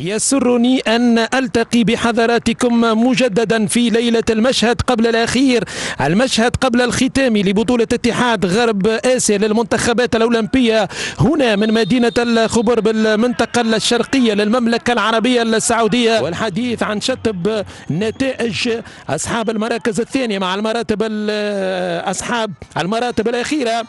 يسرني أن ألتقي بحضراتكم مجددا في ليلة المشهد قبل الأخير، المشهد قبل الختام لبطولة اتحاد غرب آسيا للمنتخبات الأولمبية هنا من مدينة الخبر بالمنطقة الشرقية للمملكة العربية السعودية، والحديث عن شطب نتائج أصحاب المراكز الثانية مع أصحاب المراتب الأخيرة.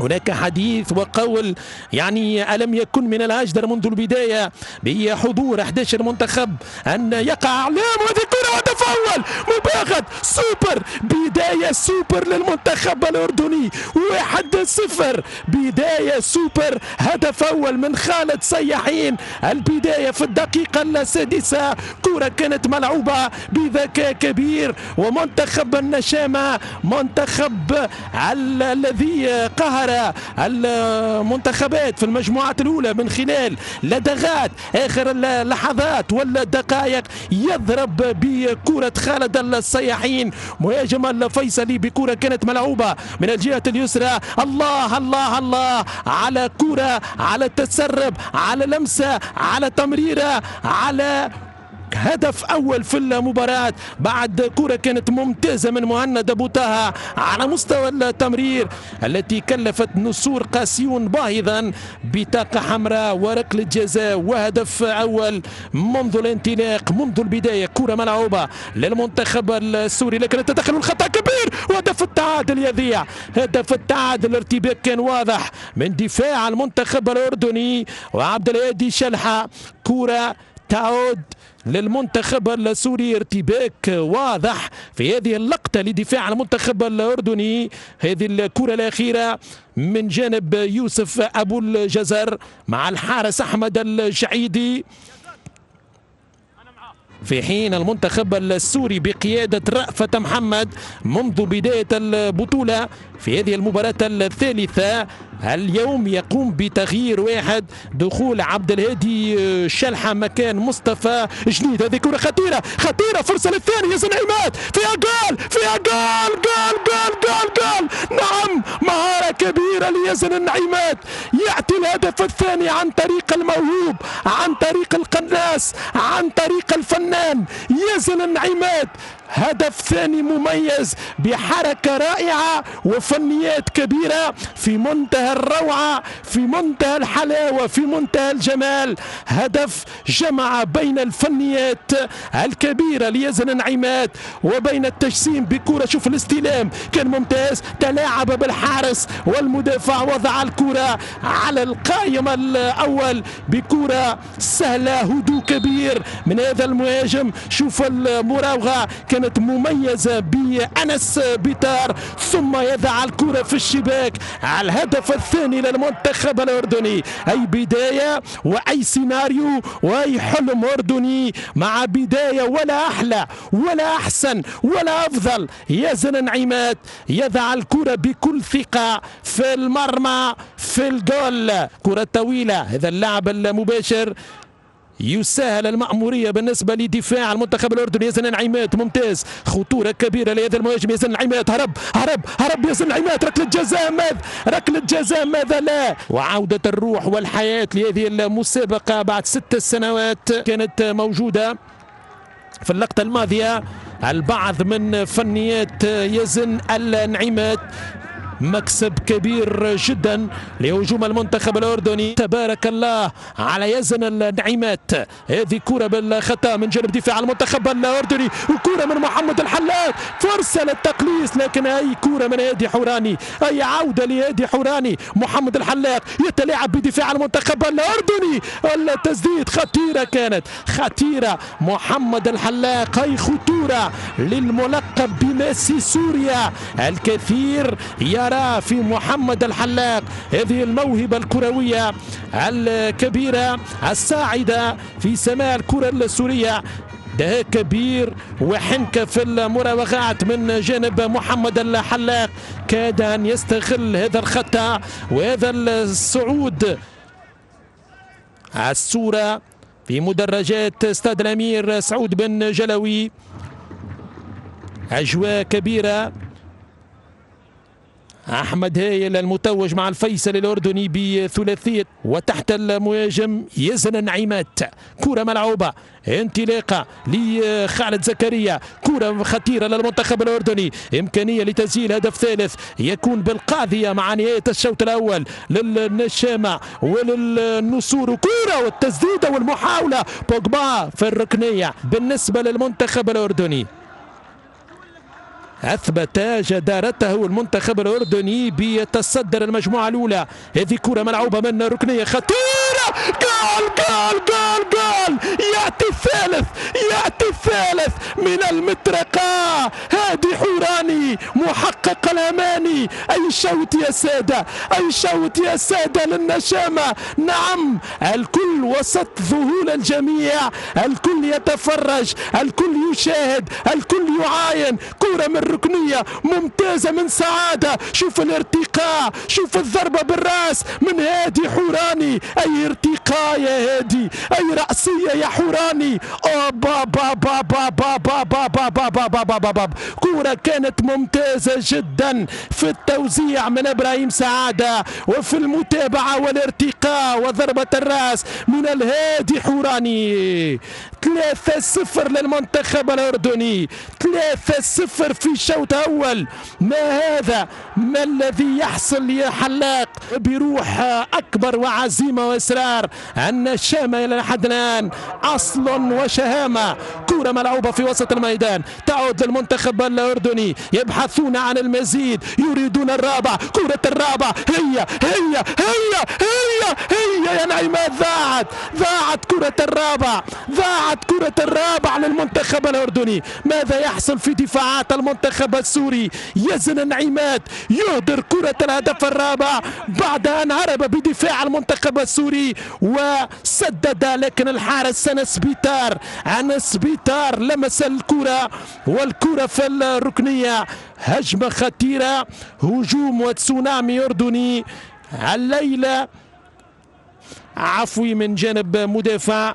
هناك حديث وقول يعني ألم يكن من الأجدر منذ البداية بحضور 11 منتخب أن يقع أعلام وهذه كرة هدف أول مباغت سوبر، بداية سوبر للمنتخب الأردني 1-0، بداية سوبر، هدف أول من خالد صياحين. البداية في الدقيقة السادسة، كرة كانت ملعوبة بذكاء كبير، ومنتخب النشامة منتخب الذي قهر المنتخبات في المجموعات الأولى من خلال لدغات آخر اللحظات والدقائق، يضرب بكرة خالد الصياحين مهاجم الفيصلي بكرة كانت ملعوبة من الجهة اليسرى. الله الله الله على كرة، على تسرب، على لمسة، على تمريرة، على هدف أول في المباراة بعد كرة كانت ممتازة من مهند أبو طه على مستوى التمرير التي كلفت نسور قاسيون باهظا بطاقة حمراء وركلة جزاء وهدف أول منذ الانطلاق، منذ البداية. كرة ملعوبة للمنتخب السوري لكن التدخل الخطأ كبير وهدف التعادل يضيع، هدف التعادل. الارتباك كان واضح من دفاع المنتخب الأردني وعبد الهادي شلحة، كرة تعود للمنتخب السوري، ارتباك واضح في هذه اللقطة لدفاع المنتخب الأردني. هذه الكرة الأخيرة من جانب يوسف أبو الجزر مع الحارس أحمد الجعيدي، في حين المنتخب السوري بقيادة رأفت محمد منذ بداية البطولة في هذه المباراة الثالثة اليوم يقوم بتغيير واحد، دخول عبد الهادي شلحة مكان مصطفى جنيد. هذه كرة خطيرة خطيرة، فرصة للثاني، ياسن عماد فيها جول، فيها جول جول جول جول جول. نعم، مهارة كبيرة لياسن النعيمات، يأتي الهدف الثاني عن طريق الموهوب، عن طريق القناص، عن طريق الفنان ياسن النعيمات. هدف ثاني مميز بحركة رائعة وفنيات كبيرة في منتهى الروعة، في منتهى الحلاوة، في منتهى الجمال. هدف جمع بين الفنيات الكبيرة ليزن نعيمات وبين التجسيم بكرة. شوف الاستلام كان ممتاز، تلاعب بالحارس والمدافع وضع الكرة على القائم الأول بكرة سهلة، هدوء كبير من هذا المهاجم. شوف المراوغة كانت مميزة بأنس بيتار، ثم يضع الكرة في الشباك على الهدف الثاني للمنتخب الأردني. أي بداية وأي سيناريو وأي حلم أردني مع بداية ولا أحلى ولا أحسن ولا أفضل. يزن نعيمات يضع الكرة بكل ثقة في المرمى في الجول، كرة طويلة. هذا اللعب المباشر يسهل المأمورية بالنسبة لدفاع المنتخب الأردني. يزن نعيمات ممتاز، خطورة كبيرة لهذا المهاجم يزن نعيمات، هرب يزن نعيمات، ركلة جزاء ركلة جزاء ماذا لا. وعودة الروح والحياة لهذه المسابقة بعد 6 سنوات كانت موجودة في اللقطة الماضية. البعض من فنيات يزن النعيمات، مكسب كبير جدا لهجوم المنتخب الأردني. تبارك الله على يزن النعيمات. هذه كرة بالخطأ من جانب دفاع المنتخب الأردني، وكرة من محمد الحلاق، فرصة للتقليص، لكن أي كرة من هادي حوراني، أي عودة لهادي حوراني. محمد الحلاق يتلاعب بدفاع المنتخب الأردني، التسديد خطيرة، كانت خطيرة. محمد الحلاق، أي خطورة للملقب بميسي سوريا. الكثير يرى في محمد الحلاق هذه الموهبة الكروية الكبيرة الساعدة في سماع الكرة السورية. دهاء كبير وحنكة في المراوغات من جانب محمد الحلاق، كاد أن يستغل هذا الخطأ وهذا الصعود. الصورة في مدرجات استاد الأمير سعود بن جلوي، أجواء كبيرة أحمد هايل المتوج مع الفيصل الأردني بثلاثية، وتحت المهاجم يزن نعيمات. كرة ملعوبة، انطلاقة لخالد زكريا، كرة خطيرة للمنتخب الأردني، إمكانية لتسجيل هدف ثالث يكون بالقاضية مع نهاية الشوط الأول للنشامة وللنسور. كرة والتسديدة والمحاولة بوجبا في الركنية بالنسبة للمنتخب الأردني. أثبت جدارته المنتخب الأردني بيتصدر المجموعة الأولى. هذه كرة ملعوبة من ركنية خطيرة، جول جول جول جول، يأتي الثالث، يأتي الثالث من المطرقة. هادي حوراني محقق الأماني. أي شوط يا سادة، أي شوط يا سادة للنشامة. نعم، الكل وسط ذهول الجميع، الكل يتفرج، الكل يشاهد، الكل يعاين. كرة من ركنية ممتازة من سعادة، شوف الارتقاء، شوف الضربة بالراس من هادي حوراني. أي ارتقاء يا هادي، أي رأسية يا حوراني. كرة كانت ممتازة جدا في التوزيع من إبراهيم سعادة، وفي المتابعة والارتقاء وضربة الراس من الهادي حوراني. 3-0 للمنتخب الأردني، 3-0 في شوط أول. ما هذا، ما الذي يحصل يا حلاق؟ بروح أكبر وعزيمة وإصرار النشامة إلى حد الآن أصل وشهامة. كرة ملعوبة في وسط الميدان، تعود للمنتخب الأردني، يبحثون عن المزيد، يريدون الرابع. كرة الرابع، هي يا نعيمات، ضاعت كرة الرابع، ضاعت كرة الرابع للمنتخب الأردني. ماذا يحصل في دفاعات المنتخب السوري؟ يزن نعيمات يهدر كرة الهدف الرابع بعد أن هرب بدفاع المنتخب السوري وسدد، لكن الحارس أنس بيتار لمس الكرة، والكرة في الركنية. هجمة خطيرة، هجوم وتسونامي أردني الليلة، عفوي من جانب مدافع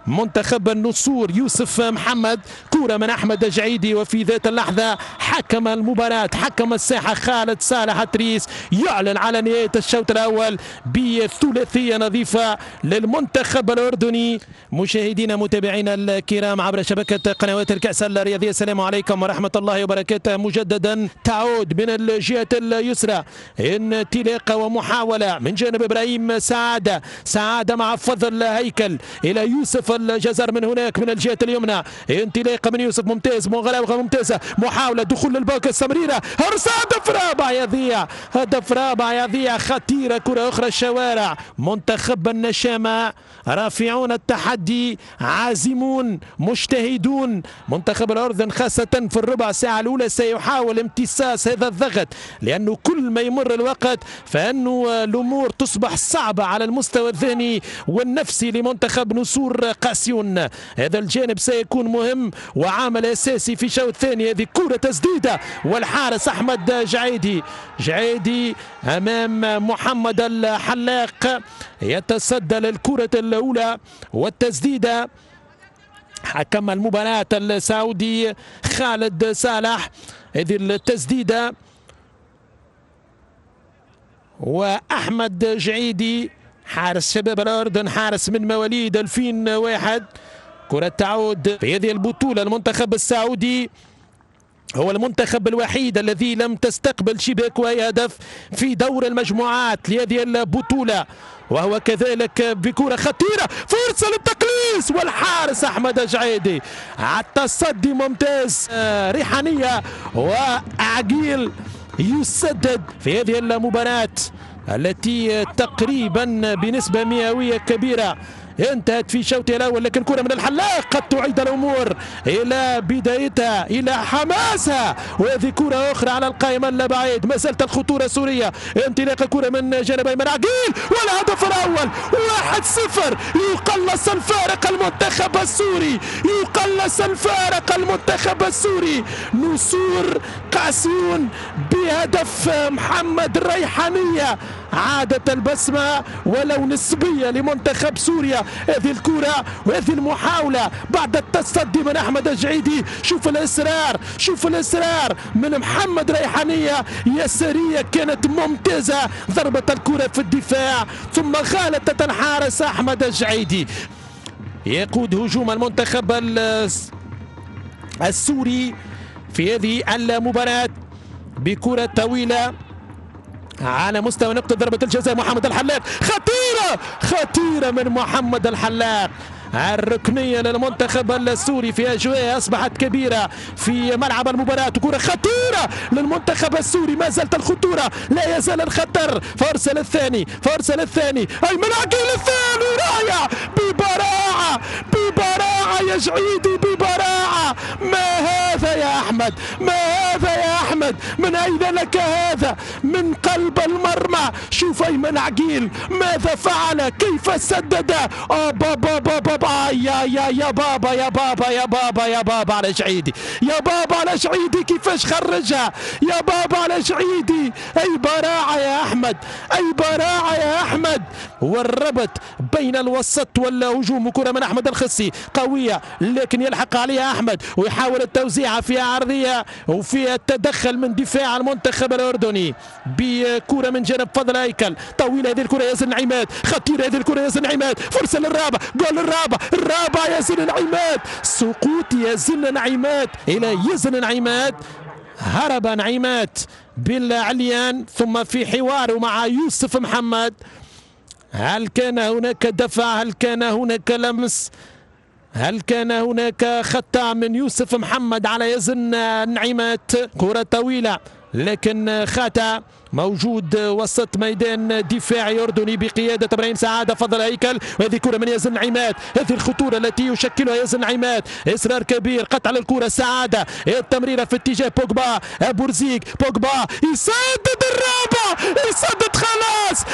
منتخب النسور يوسف محمد. كرة من أحمد جعيدي، وفي ذات اللحظة حكم المباراة، حكم الساحة خالد صالح التريس يعلن على نهاية الشوط الأول بثلاثية نظيفة للمنتخب الأردني. مشاهدينا متابعينا الكرام عبر شبكة قنوات الكأس الرياضية، السلام عليكم ورحمة الله وبركاته. مجددا تعود من الجهة اليسرى انطلاقة ومحاولة من جانب إبراهيم سعادة مع فضل هيكل إلى يوسف الجزر من هناك من الجهة اليمنى. انطلاقة من يوسف ممتاز، مغالبة ممتازة، محاولة دخول للباك السمريرة، هدف رابع يضيع، خطيرة. كرة أخرى الشوارع. منتخب النشامة رافعون التحدي، عازمون مجتهدون. منتخب الأردن خاصة في الربع ساعة الأولى سيحاول امتصاص هذا الضغط، لأنه كل ما يمر الوقت فإنه الأمور تصبح صعبة على المستوى الذهني والنفسي لمنتخب نسور قاسيون. هذا الجانب سيكون مهم وعامل أساسي في الشوط الثاني. هذه كرة تسديدة، والحارس أحمد جعيدي أمام محمد الحلاق يتصدى للكرة الأولى والتسديدة. حكم المباراة السعودي خالد صالح هذه التسديدة، وأحمد جعيدي حارس شباب الأردن، حارس من مواليد 2001. كرة تعود في هذه البطولة. المنتخب السعودي هو المنتخب الوحيد الذي لم تستقبل شباك أي هدف في دور المجموعات لهذه البطولة، وهو كذلك بكرة خطيرة، فرصة للتقليص، والحارس أحمد جعيدي التصدي ممتاز. ريحانية وعقيل يسدد في هذه المباراة التي تقريبا بنسبة مئوية كبيرة انتهت في شوطها الأول، لكن كرة من الحلاق قد تعيد الأمور إلى بدايتها، إلى حماسها. وهذه كرة أخرى على القائمة البعيد، ما زالت الخطورة سورية. انطلاق كرة من جانب أيمن عقيل، والهدف الأول 1-0. يقلص الفارق المنتخب السوري، يقلص الفارق المنتخب السوري. نسور قاسيون بهدف محمد الريحانية عادت البسمة ولو نسبية لمنتخب سوريا. هذه الكرة وهذه المحاولة بعد التصدي من أحمد الجعيدي. شوف الإصرار، شوف الإصرار من محمد ريحانية، يسارية كانت ممتازة، ضربت الكرة في الدفاع ثم غالطت الحارس أحمد الجعيدي. يقود هجوم المنتخب السوري في هذه المباراة بكرة طويلة على مستوى نقطة ضربة الجزاء. محمد الحلاق، خطيرة خطيرة من محمد الحلاق. الركنية للمنتخب السوري في أجواء أصبحت كبيرة في ملعب المباراة. كرة خطيرة للمنتخب السوري، ما زالت الخطورة، لا يزال الخطر. فرصة للثاني، فرصة للثاني، أيمن عقيل الثاني، رائع ببراعة ببراعة يا جعيدي ببراعة. ما هذا يا أحمد، ما هذا يا أحمد، من أين لك هذا؟ من قلب المرمى. شوف أيمن عقيل ماذا فعل، كيف سدد. بابا يا بابا يا بابا يا بابا يا بابا على جعيدي، يا بابا على جعيدي كيفاش خرجها، يا بابا على جعيدي. أي براعة يا أحمد، أي براعة يا أحمد. والربط بين الوسط والهجوم. كرة من أحمد الخصي قوية لكن يلحق عليها أحمد ويحاول التوزيع فيها عرضية وفيها التدخل من دفاع المنتخب الأردني بكرة من جانب فضل هيكل طويلة. هذه الكرة ياسر العماد، خطيرة هذه الكرة ياسر العماد، فرصة للرابع، جول الرابع ياسر العماد، سقوط ياسر العماد إلى ياسر العماد. هرب نعيمات بالعليان ثم في حواره مع يوسف محمد. هل كان هناك دفع؟ هل كان هناك لمس؟ هل كان هناك خطأ من يوسف محمد على يزن نعيمات؟ كرة طويلة لكن خطأ موجود وسط ميدان دفاعي أردني بقيادة إبراهيم سعادة فضل هيكل. وهذه كرة من يزن نعيمات، هذه الخطورة التي يشكلها يزن نعيمات، إصرار كبير، قطع للكرة سعادة، التمريرة في اتجاه بوجبا، بورزيك، بوجبا يسدد الرابع، يسدد خلاص،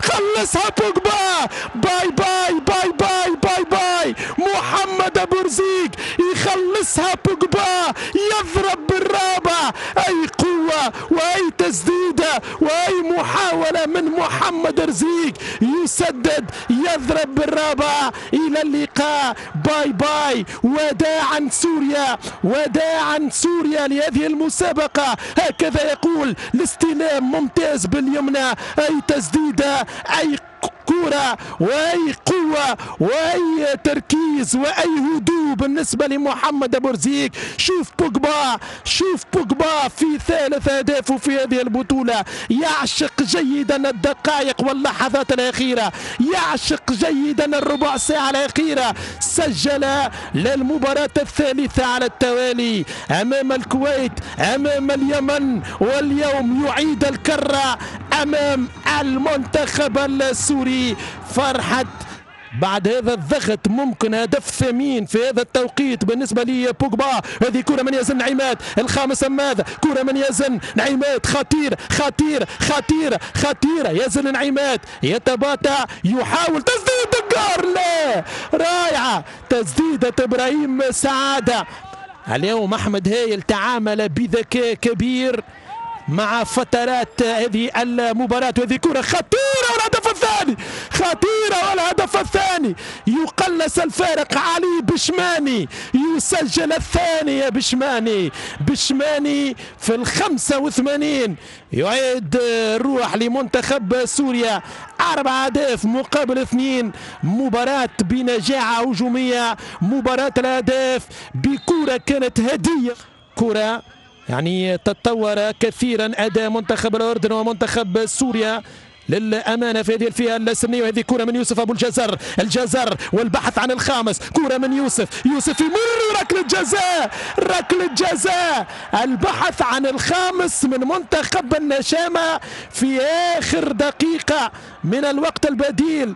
خلصها بوجبا. باي باي باي باي باي باي. محمد بورزيك يخلصها بوجبا، يضرب بالرابع. أي قوة وأي تسديدة وأي محاولة من محمد رزيق، يسدد، يضرب بالرابع. إلى اللقاء، باي باي، وداعا سوريا، وداعا سوريا لهذه المسابقة. هكذا يقول الاستلام ممتاز باليمنى، أي تسديدة، أي كرة وأي قوة وأي تركيز وأي هدوء بالنسبة لمحمد بورزيك. شوف بوجبا في ثالث أهدافه في هذه البطولة، يعشق جيدا الدقائق واللحظات الأخيرة، يعشق جيدا الربع ساعة الأخيرة. سجل للمباراة الثالثة على التوالي أمام الكويت، أمام اليمن، واليوم يعيد الكرة أمام المنتخب السوري. فرحة بعد هذا الضغط ممكن هدف ثمين في هذا التوقيت بالنسبة لي بوجبا. هذه كرة من يزن نعيمات، الخامس ماذا؟ كرة من يزن نعيمات، خطيرة يزن نعيمات، يتباطأ، يحاول تسديد الجار، لا، رائعة تسديدة إبراهيم سعادة. اليوم أحمد هايل تعامل بذكاء كبير مع فترات هذه المباراة. وهذه كرة خطيرة والهدف الثاني، خطيرة والهدف الثاني، يقلص الفارق. علي بشماني يسجل الثاني يا بشماني في 85 يعيد الروح لمنتخب سوريا. 4 أهداف مقابل 2. مباراة بنجاعة هجومية، مباراة الأهداف بكرة كانت هدية، كرة يعني تطور كثيرا أداء منتخب الأردن ومنتخب سوريا للأمانة في هذه الفئة السنية. وهذه كرة من يوسف أبو الجزر والبحث عن الخامس. كرة من يوسف يمر ركلة جزاء، البحث عن الخامس من منتخب النشامة في آخر دقيقة من الوقت البديل.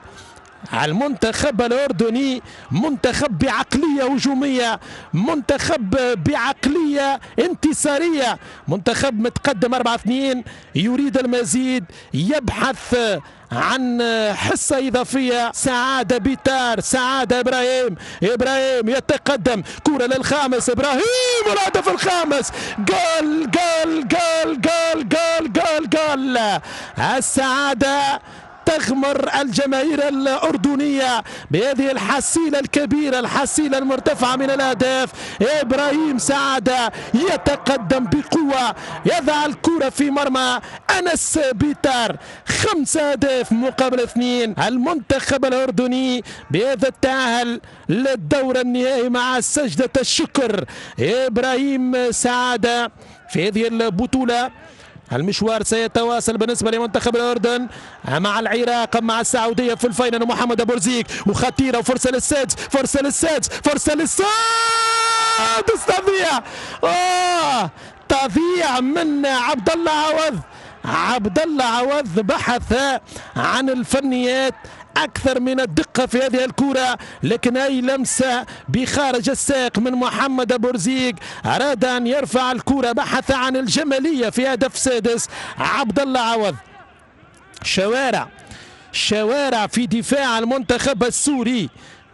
المنتخب الأردني منتخب بعقلية هجومية، منتخب بعقلية انتصارية، منتخب متقدم 4-2 يريد المزيد، يبحث عن حصة إضافية. سعادة بيتار، سعادة إبراهيم يتقدم، كرة للخامس، إبراهيم والهدف الخامس. جول السعادة تغمر الجماهير الأردنية بهذه الحصيلة الكبيرة، الحصيلة المرتفعة من الأهداف. إبراهيم سعادة يتقدم بقوة، يضع الكرة في مرمى أنس بيتار. 5 أهداف مقابل 2. المنتخب الأردني بهذا التأهل للدور النهائي مع سجدة الشكر. إبراهيم سعادة في هذه البطولة. المشوار سيتواصل بالنسبة لمنتخب الأردن مع العراق مع السعودية في الفاينل. محمد أبو رزيق وخطيرة وفرصة للسادس، فرصة للسادس، فرصة للسادس، تضييع من عبد الله عوض. عبد الله عوض بحث عن الفنيات أكثر من الدقة في هذه الكرة، لكن أي لمسة بخارج الساق من محمد أبو رزيق. أراد أن يرفع الكرة، بحث عن الجمالية في هدف سادس. عبد الله عوض. شوارع في دفاع المنتخب السوري.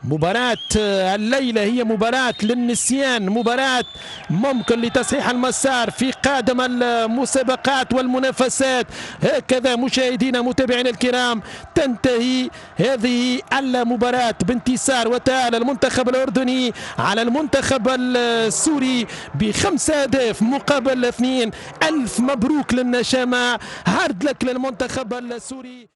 مباراة الليلة هي مباراة للنسيان، مباراة ممكن لتصحيح المسار في قادم المسابقات والمنافسات. هكذا مشاهدينا متابعينا الكرام تنتهي هذه المباراة بانتصار وتأهل المنتخب الأردني على المنتخب السوري ب5 أهداف مقابل 2. ألف مبروك للنشامة، هارد لك للمنتخب السوري.